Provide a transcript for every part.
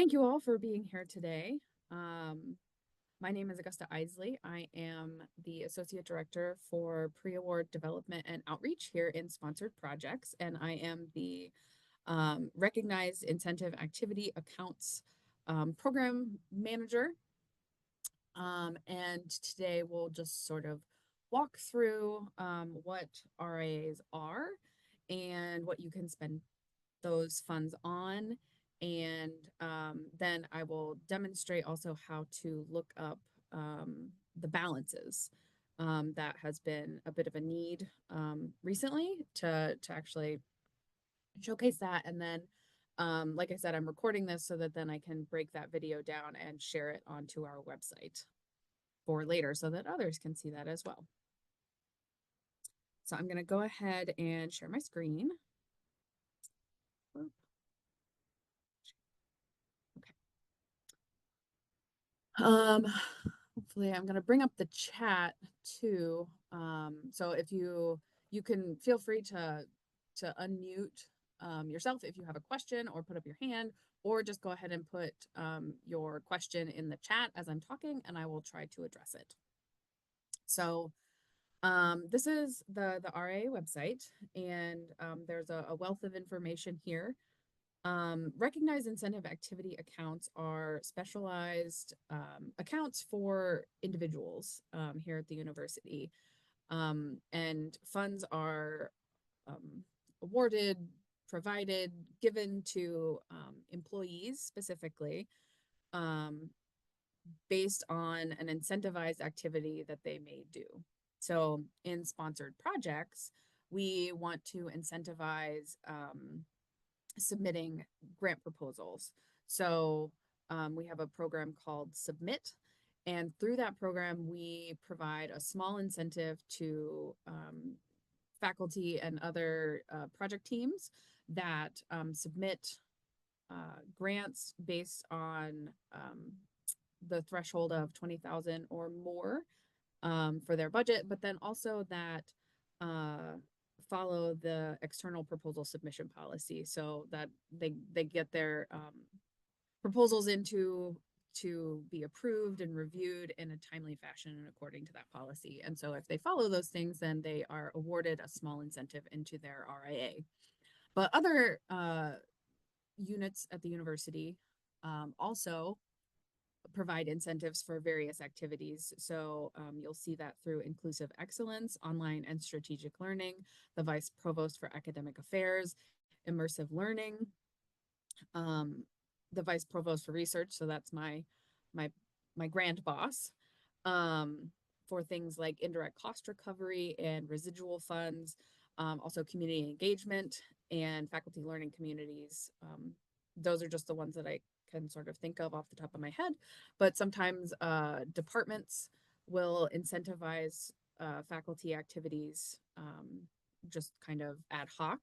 Thank you all for being here today. My name is Augusta Isley. I am the Associate Director for Pre-Award Development and Outreach here in Sponsored Projects, and I am the Recognized Incentive Activity Accounts Program Manager. And today we'll just sort of walk through what RIAs are and what you can spend those funds on. And then I will demonstrate also how to look up the balances. That has been a bit of a need recently to actually showcase that. And then, like I said, I'm recording this so that then I can break that video down and share it onto our website for later so that others can see that as well. So I'm going to go ahead and share my screen. Hopefully I'm going to bring up the chat too. So if you can feel free to unmute yourself if you have a question or put up your hand, or just go ahead and put your question in the chat as I'm talking and I will try to address it. So this is the RIA website, and there's a wealth of information here. Recognized incentive activity accounts are specialized accounts for individuals here at the university. And funds are awarded, provided, given to employees specifically based on an incentivized activity that they may do. So in sponsored projects, we want to incentivize submitting grant proposals. So we have a program called Submit, and through that program, we provide a small incentive to faculty and other project teams that submit grants based on the threshold of 20,000 or more for their budget, but then also that follow the external proposal submission policy so that they get their proposals into to be approved and reviewed in a timely fashion and according to that policy. And so if they follow those things, then they are awarded a small incentive into their RIA. But other units at the university also provide incentives for various activities. So you'll see that through Inclusive Excellence, Online and Strategic Learning, the Vice Provost for Academic Affairs, Immersive Learning, the Vice Provost for Research, so that's my grand boss, for things like indirect cost recovery and residual funds, also community engagement and faculty learning communities. Those are just the ones that I can sort of think of off the top of my head, but sometimes departments will incentivize faculty activities just kind of ad hoc,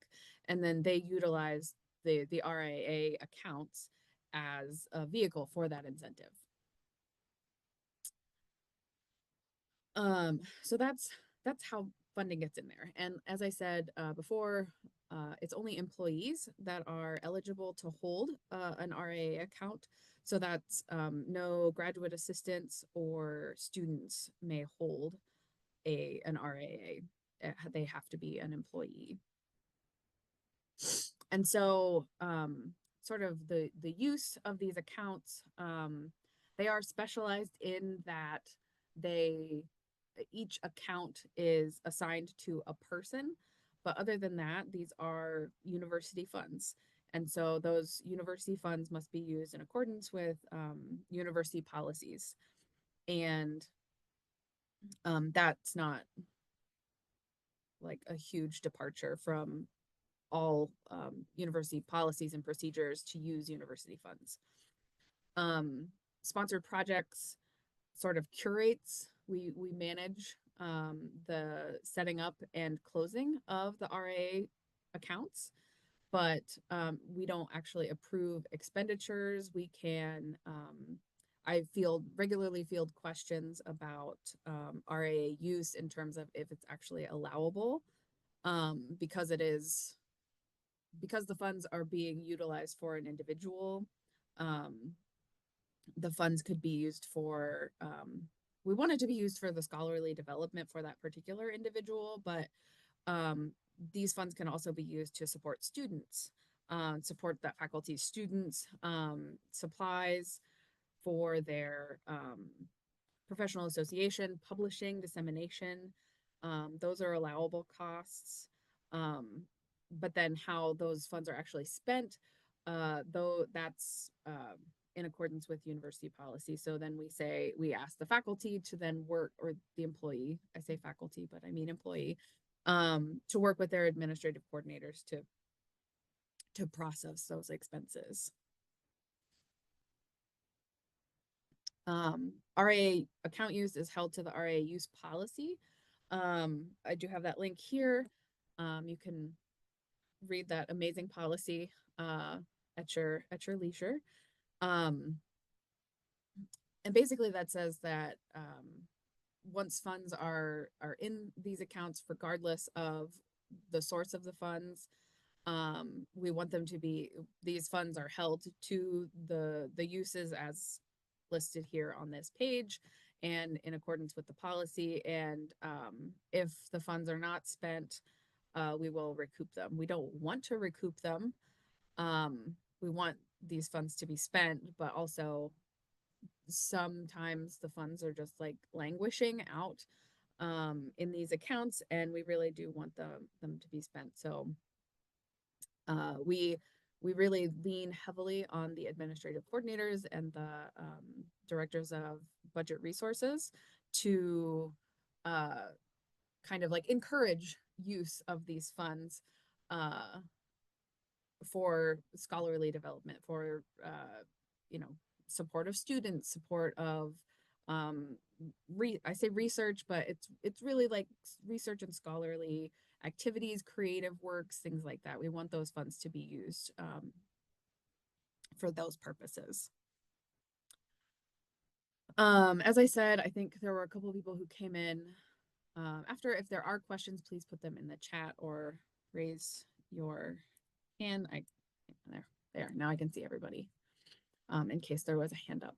and then they utilize the RIA accounts as a vehicle for that incentive. So that's how funding gets in there. And as I said before, it's only employees that are eligible to hold an RIA account. So that's no graduate assistants or students may hold an RIA. They have to be an employee. And so sort of the use of these accounts, they are specialized in that each account is assigned to a person, but other than that, these are university funds. And so those university funds must be used in accordance with university policies. And that's not like a huge departure from all university policies and procedures to use university funds. Sponsored projects sort of curates, we manage the setting up and closing of the RIA accounts, but we don't actually approve expenditures. We can, I regularly field questions about RIA use in terms of if it's actually allowable, because the funds are being utilized for an individual. the funds could be used for, we want it to be used for the scholarly development for that particular individual, but these funds can also be used to support students, support that faculty students, supplies for their professional association, publishing, dissemination. Those are allowable costs. But then how those funds are actually spent, though that's in accordance with university policy. So then we ask the faculty to then work, or the employee, I say faculty, but I mean employee, to work with their administrative coordinators to process those expenses. RIA account use is held to the RIA use policy. I do have that link here. You can read that amazing policy at your leisure. And basically that says that once funds are in these accounts, regardless of the source of the funds, we want them to be, these funds are held to the uses as listed here on this page and in accordance with the policy. And if the funds are not spent, we will recoup them. We don't want to recoup them. We want these funds to be spent, but also sometimes the funds are just like languishing out in these accounts, and we really do want them to be spent. So we really lean heavily on the administrative coordinators and the directors of budget resources to kind of like encourage use of these funds for scholarly development, for support of students, support of I say research, but it's really like research and scholarly activities, creative works, things like that. We want those funds to be used for those purposes. As I said, I think there were a couple of people who came in after. If there are questions, please put them in the chat or raise your hand. There. Now I can see everybody in case there was a hand up.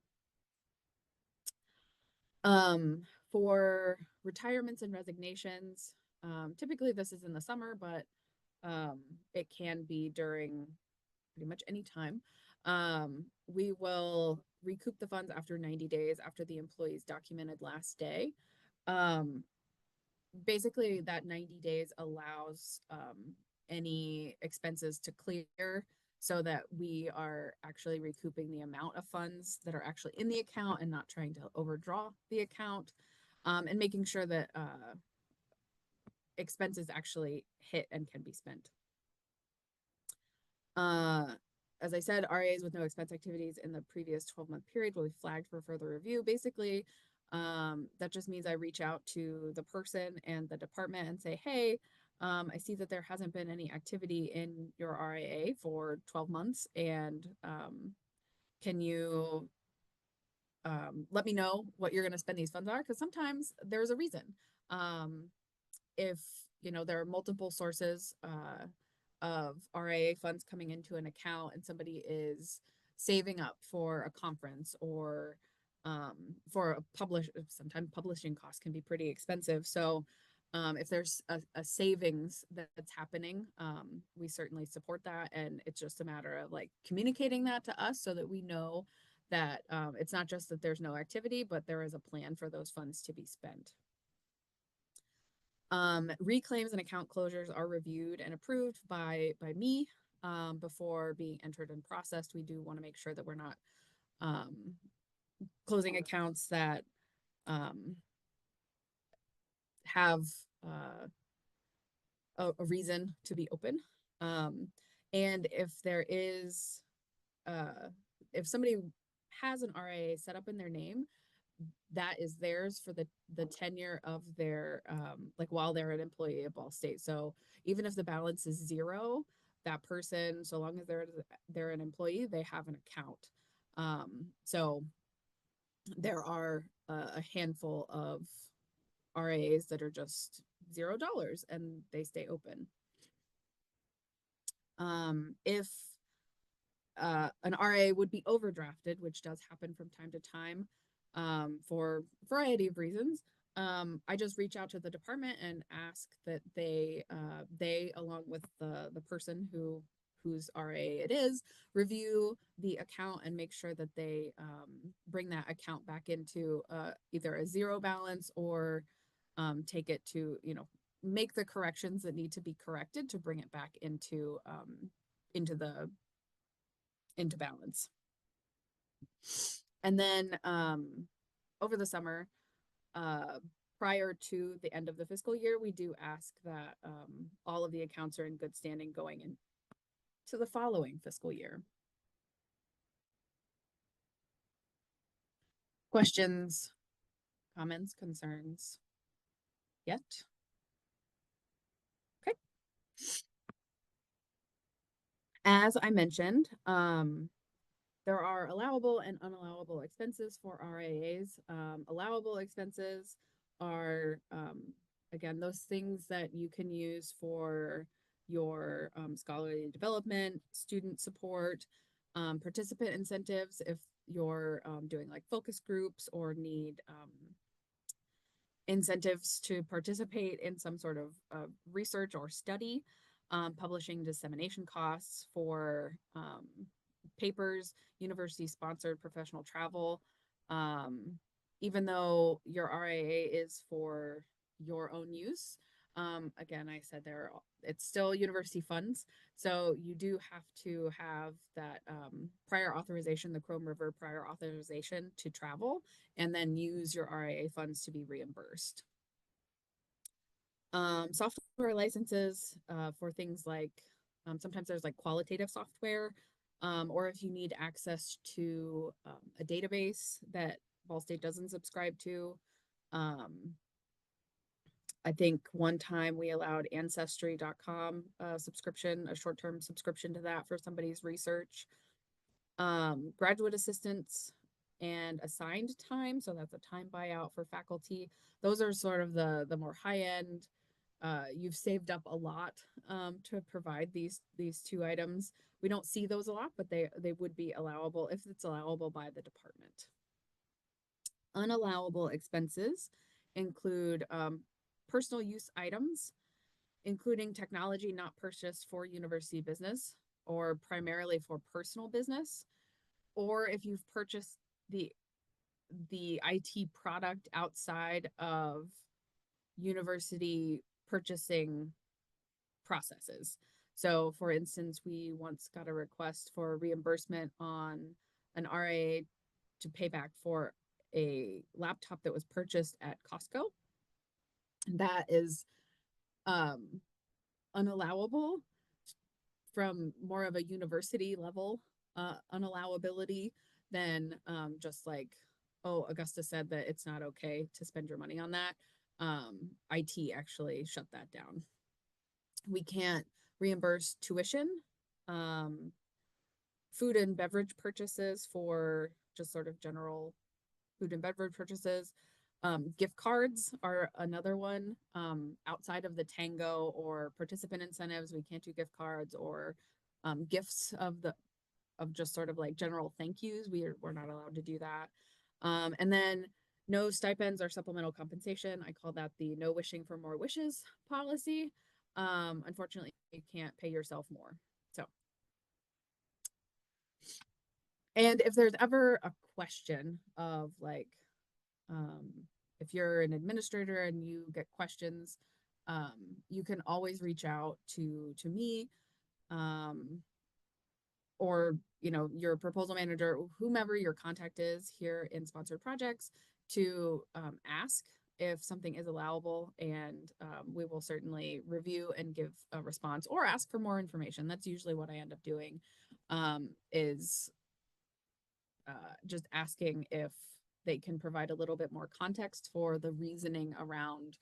For retirements and resignations, typically this is in the summer, but it can be during pretty much any time. We will recoup the funds after 90 days after the employee's documented last day. Basically, that 90 days allows any expenses to clear so that we are actually recouping the amount of funds that are actually in the account and not trying to overdraw the account, and making sure that expenses actually hit and can be spent. As I said, RIAs with no expense activities in the previous 12-month period will be flagged for further review. Basically, that just means I reach out to the person and the department and say, hey, I see that there hasn't been any activity in your RIA for 12 months. And can you let me know what you're going to spend these funds on? Because sometimes there's a reason. If, there are multiple sources of RIA funds coming into an account and somebody is saving up for a conference or for sometimes publishing costs can be pretty expensive. So if there's a savings that's happening, we certainly support that. And it's just a matter of like communicating that to us so that we know that it's not just that there's no activity, but there is a plan for those funds to be spent. Reclaims and account closures are reviewed and approved by me before being entered and processed. We do want to make sure that we're not closing accounts that have a reason to be open. And if there is, if somebody has an RIA set up in their name, that is theirs for the tenure of their like while they're an employee of Ball State. So even if the balance is zero, that person, so long as they're an employee, they have an account. So there are a handful of RIAs that are just $0 and they stay open. If an RA would be overdrafted, which does happen from time to time, for a variety of reasons. I just reach out to the department and ask that they along with the person whose RA it is, review the account and make sure that they bring that account back into either a zero balance or take it to, make the corrections that need to be corrected to bring it back into the into balance. And then over the summer, uh, prior to the end of the fiscal year, we do ask that all of the accounts are in good standing going into the following fiscal year. Questions, comments, concerns yet? Okay. As I mentioned, there are allowable and unallowable expenses for RIAs. Allowable expenses are, again, those things that you can use for your scholarly development, student support, participant incentives if you're doing like focus groups or need incentives to participate in some sort of research or study, publishing dissemination costs for papers, university sponsored professional travel. Um, Even though your RIA is for your own use, again, I said it's still university funds. So you do have to have that prior authorization, the Chrome River prior authorization to travel, and then use your RIA funds to be reimbursed. Software licenses for things like sometimes there's like qualitative software, or if you need access to a database that Ball State doesn't subscribe to. Um, I think one time we allowed ancestry.com subscription, a short-term subscription to that for somebody's research. Graduate assistants and assigned time, so that's a time buyout for faculty. Those are sort of the more high-end. You've saved up a lot to provide these two items. We don't see those a lot, but they would be allowable if it's allowable by the department. Unallowable expenses include personal use items, including technology not purchased for university business or primarily for personal business, or if you've purchased the IT product outside of university purchasing processes. So, for instance, we once got a request for reimbursement on an RA to pay back for a laptop that was purchased at Costco. That is unallowable from more of a university level unallowability than just like, oh, Augusta said that it's not okay to spend your money on that. IT actually shut that down. We can't reimburse tuition, um, food and beverage purchases for just sort of general food and beverage purchases. Gift cards are another one. Outside of the Tango or participant incentives, we can't do gift cards or gifts of just sort of like general thank yous. We're not allowed to do that. And then no stipends or supplemental compensation. I call that the no wishing for more wishes policy. Unfortunately, you can't pay yourself more. So, and if there's ever a question of like, um, if you're an administrator and you get questions, you can always reach out to me, or your proposal manager, whomever your contact is here in sponsored projects, to ask if something is allowable, and we will certainly review and give a response or ask for more information. That's usually what I end up doing, is just asking if they can provide a little bit more context for the reasoning around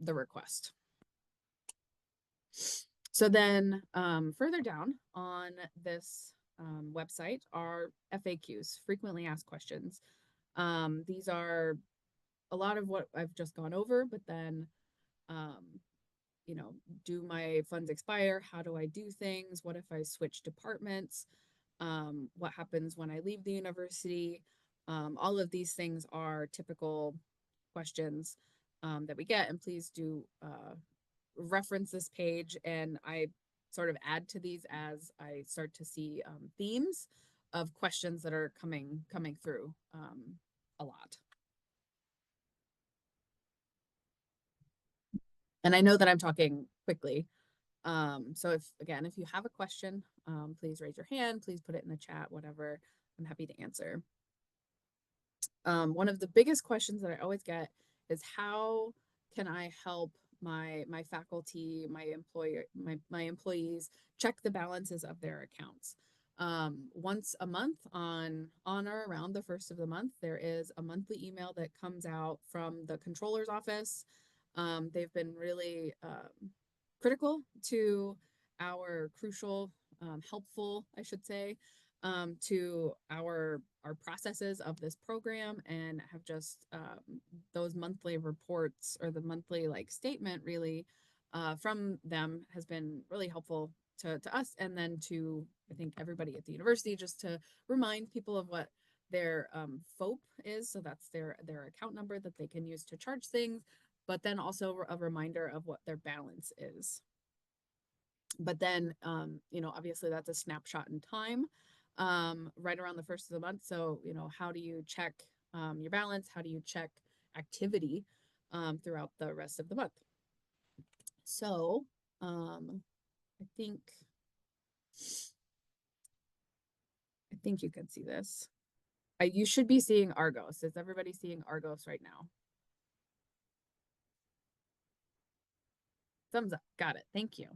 the request. So then further down on this website are FAQs, frequently asked questions. These are a lot of what I've just gone over, but then, do my funds expire? How do I do things? What if I switch departments? what happens when I leave the university. All of these things are typical questions that we get, and please do reference this page, and I sort of add to these as I start to see themes of questions that are coming through a lot. And I know that I'm talking quickly. So if you have a question, please raise your hand, please put it in the chat, whatever. I'm happy to answer. One of the biggest questions that I always get is how can I help my faculty, my employees check the balances of their accounts. Once a month on or around the first of the month, there is a monthly email that comes out from the controller's office. They've been really critical to our crucial, helpful, I should say, to our processes of this program, and have just those monthly reports, or the monthly like statement really from them, has been really helpful to us, and then to, I think, everybody at the university, just to remind people of what their FOP is. So that's their account number that they can use to charge things, but then also a reminder of what their balance is. But then, obviously that's a snapshot in time, right around the first of the month. So, how do you check your balance? How do you check activity throughout the rest of the month? So, I think you can see this. You should be seeing Argos. Is everybody seeing Argos right now? Thumbs up. Got it. Thank you.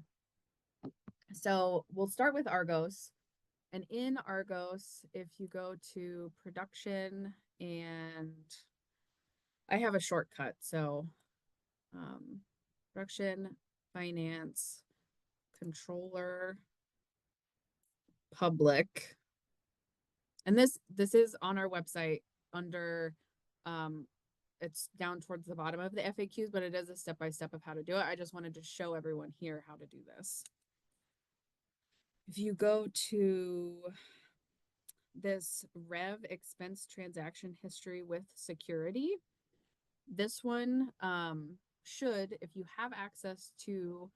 So we'll start with Argos. And in Argos, if you go to production, and I have a shortcut. So production, finance, controller, public. And this is on our website under, it's down towards the bottom of the FAQs, but it is a step-by-step of how to do it. I just wanted to show everyone here how to do this. If you go to this Rev expense transaction history with security, this one should, if you have access to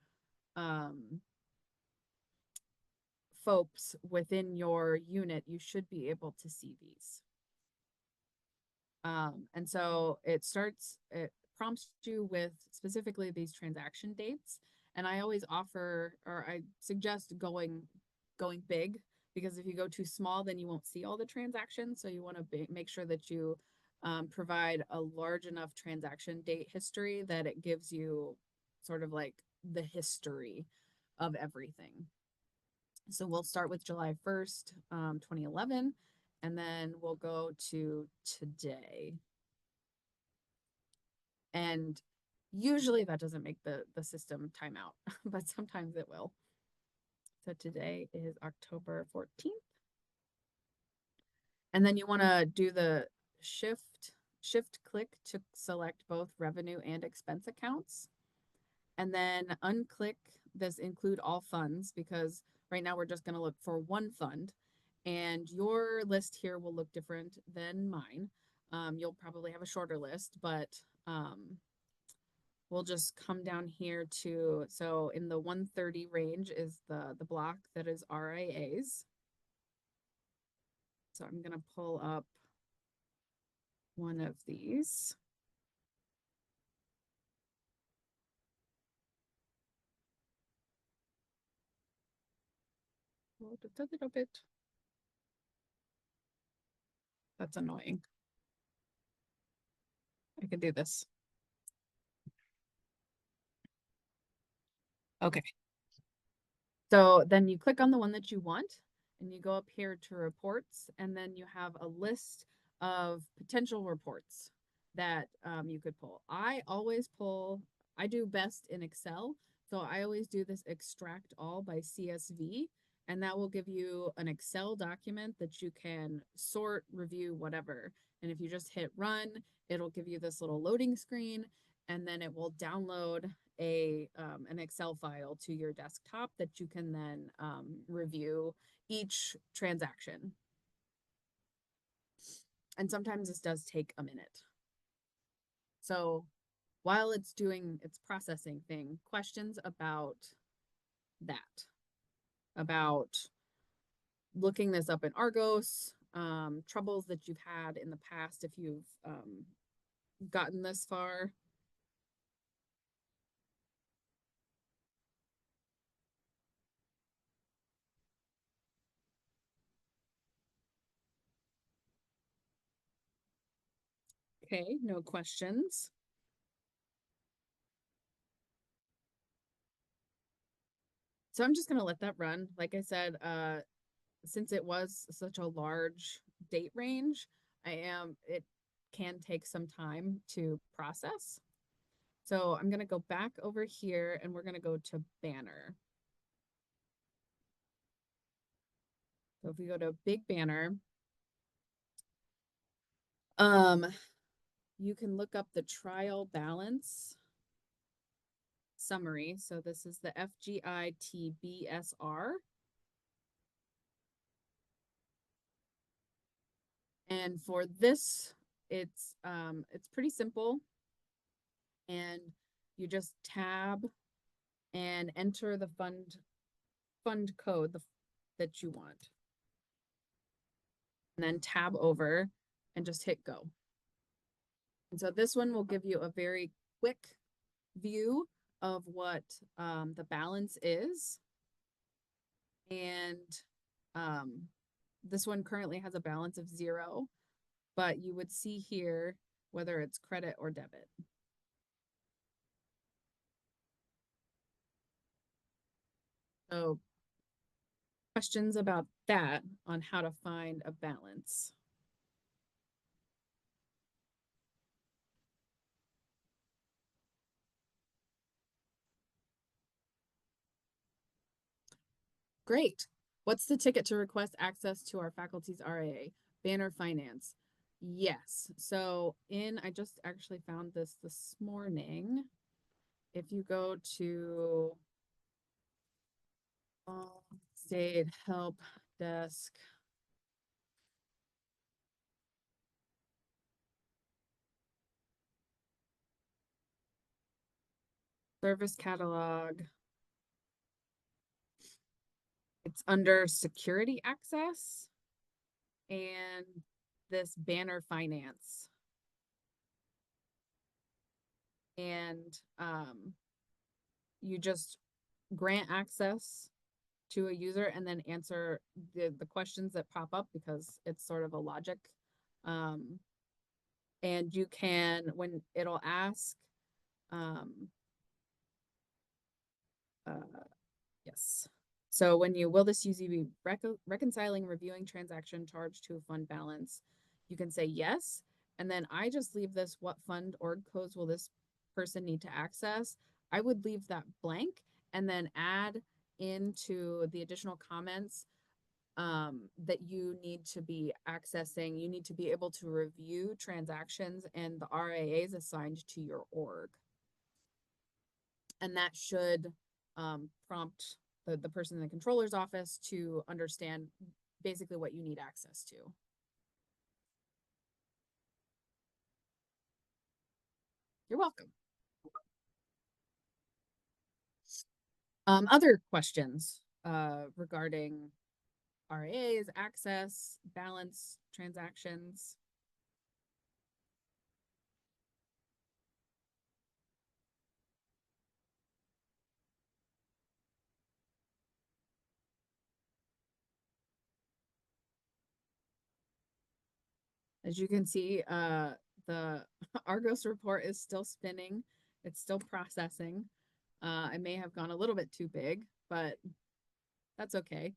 FOPs within your unit, you should be able to see these. And so it prompts you with specifically these transaction dates. And I always offer, or I suggest going big, because if you go too small, then you won't see all the transactions. So you want to make sure that you provide a large enough transaction date history that it gives you sort of like the history of everything. So we'll start with July 1st, 2011, and then we'll go to today. And usually that doesn't make the system time out, but sometimes it will. So today is October 14th. And then you want to do the shift click to select both revenue and expense accounts. And then unclick this include all funds, because right now we're just going to look for one fund, and your list here will look different than mine. You'll probably have a shorter list, but we'll just come down here to, so in the 130 range is the block that is RIAs. So I'm going to pull up one of these. A little bit. That's annoying. I can do this. Okay. So then you click on the one that you want, and you go up here to reports, and then you have a list of potential reports that you could pull. I do best in Excel. So I always do this extract all by CSV, and that will give you an Excel document that you can sort, review, whatever. And if you just hit run, it'll give you this little loading screen, and then it will download an Excel file to your desktop that you can then review each transaction. And sometimes this does take a minute. So while it's doing its processing thing, questions about that, about looking this up in Argos, troubles that you've had in the past if you've gotten this far. Okay, no questions. So I'm just gonna let that run. Like I said, since it was such a large date range, it can take some time to process. So I'm gonna go back over here and we're gonna go to banner. So if we go to big banner, you can look up the trial balance summary. So this is the FGITBSR. And for this, it's pretty simple. And you just tab and enter the fund code that you want. And then tab over and just hit go. And so this one will give you a very quick view of what the balance is. And this one currently has a balance of 0, but you would see here whether it's credit or debit. So questions about that on how to find a balance? Great. What's the ticket to request access to our faculty's RIA? Banner Finance. Yes. So I just actually found this morning. If you go to State Help Desk, service catalog, it's under security access and this banner finance. And you just grant access to a user and then answer the questions that pop up because it's sort of a logic. And you can, when it'll ask, yes. So when will this user be reconciling, reviewing transaction charged to a fund balance? You can say yes. And then I just leave this, what fund org codes will this person need to access? I would leave that blank and then add into the additional comments that you need to be accessing. You need to be able to review transactions and the RIAs assigned to your org. And that should prompt the person in the controller's office to understand basically what you need access to. You're welcome. Other questions regarding RIAs, access, balance, transactions? As you can see, the Argos report is still spinning. It's still processing. I may have gone a little bit too big, but that's okay.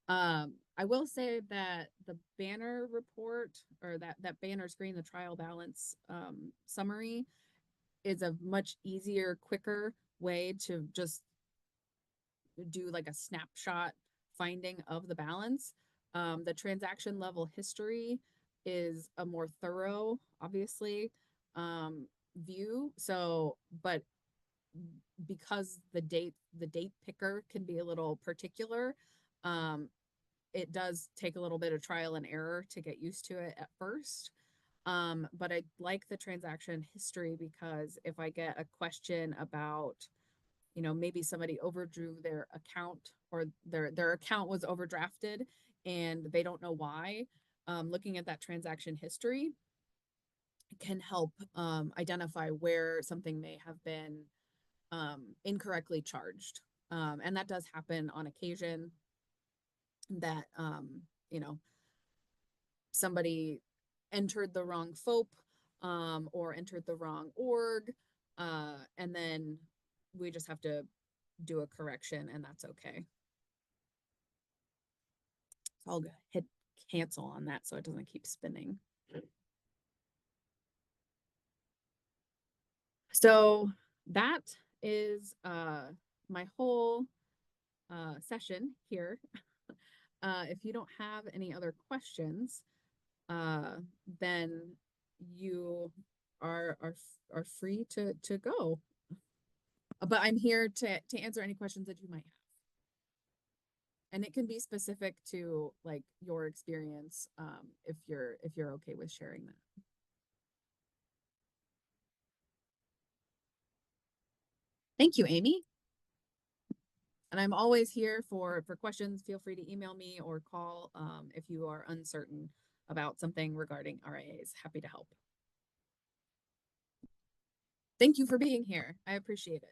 I will say that the banner report or that banner screen, the trial balance summary, is a much easier, quicker way to just do like a snapshot finding of the balance. The transaction level history is a more thorough, obviously. view. So, but because the date picker can be a little particular, um, it does take a little bit of trial and error to get used to it at first. But I like the transaction history because if I get a question about, maybe somebody overdrew their account or their account was overdrafted and they don't know why, looking at that transaction history can help identify where something may have been incorrectly charged. And that does happen on occasion that, somebody entered the wrong FOP or entered the wrong org. And then we just have to do a correction and that's okay. So I'll hit cancel on that so it doesn't keep spinning. So that is my whole session here. If you don't have any other questions, then you are free to go. But I'm here to answer any questions that you might have. And it can be specific to like your experience, if you're okay with sharing that. Thank you, Amy. And I'm always here for questions. Feel free to email me or call if you are uncertain about something regarding RIAs. Happy to help. Thank you for being here. I appreciate it.